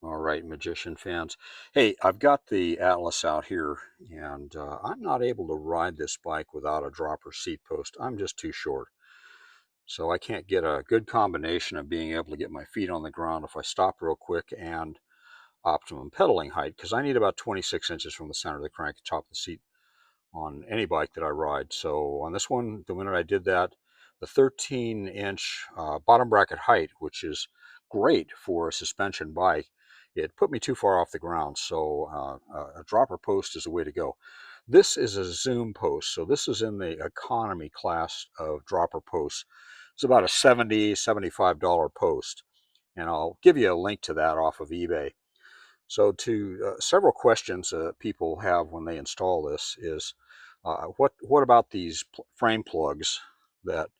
All right, magician fans. Hey, I've got the Atlas out here, and I'm not able to ride this bike without a dropper seat post. I'm just too short. So I can't get a good combination of being able to get my feet on the ground if I stop real quick and optimum pedaling height, because I need about 26 inches from the center of the crank to top of the seat on any bike that I ride. So on this one, the minute I did that, the 13-inch bottom bracket height, which is great for a suspension bike, it put me too far off the ground. So a dropper post is the way to go. This is a zoom post. So this is in the economy class of dropper posts. It's about a $70, $75 post. And I'll give you a link to that off of eBay. So to several questions people have when they install this is, what about these frame plugs that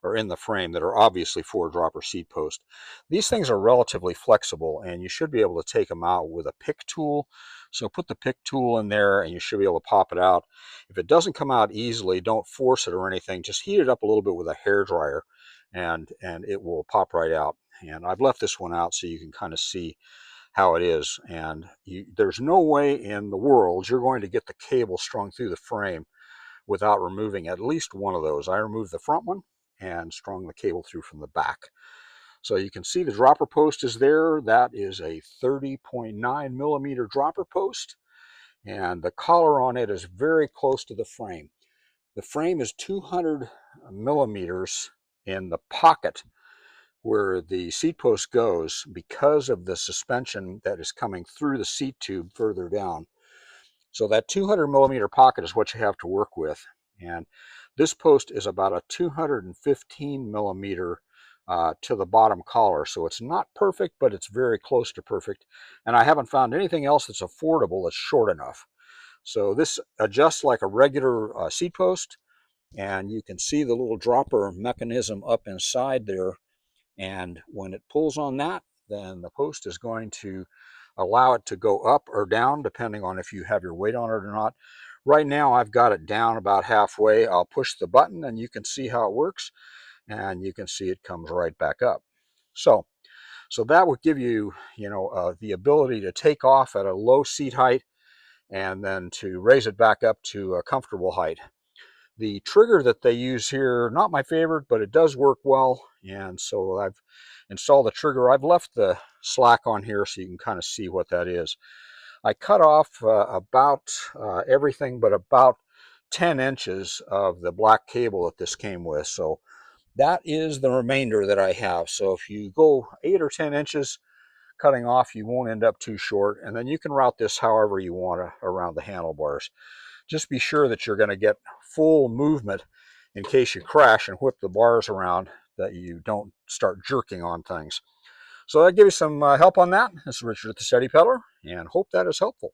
are in the frame that are obviously for a dropper seat post? These things are relatively flexible, and you should be able to take them out with a pick tool. So put the pick tool in there and you should be able to pop it out. If it doesn't come out easily, don't force it or anything. Just heat it up a little bit with a hair dryer and it will pop right out. And I've left this one out so you can kind of see how it is. And there's no way in the world you're going to get the cable strung through the frame without removing at least one of those. I removed the front one and strung the cable through from the back. So you can see the dropper post is there. That is a 30.9 millimeter dropper post, and the collar on it is very close to the frame. The frame is 200 millimeters in the pocket where the seat post goes because of the suspension that is coming through the seat tube further down. So that 200 millimeter pocket is what you have to work with. And this post is about a 215 millimeter to the bottom collar. So it's not perfect, but it's very close to perfect. And I haven't found anything else that's affordable that's short enough. So this adjusts like a regular seat post, and you can see the little dropper mechanism up inside there, and when it pulls on that, then the post is going to allow it to go up or down depending on if you have your weight on it or not. Right now I've got it down about halfway. I'll push the button and you can see how it works, and you can see it comes right back up. So that would give you, the ability to take off at a low seat height and then to raise it back up to a comfortable height. The trigger that they use here, not my favorite, but it does work well. And so I've installed the trigger. I've left the slack on here so you can kind of see what that is. I cut off about everything but about 10 inches of the black cable that this came with. So that is the remainder that I have. So if you go 8 or 10 inches cutting off, you won't end up too short. And then you can route this however you want around the handlebars. Just be sure that you're going to get full movement in case you crash and whip the bars around, that you don't start jerking on things. So that gives you some help on that. This is Richard at the Steady Peddler, and hope that is helpful.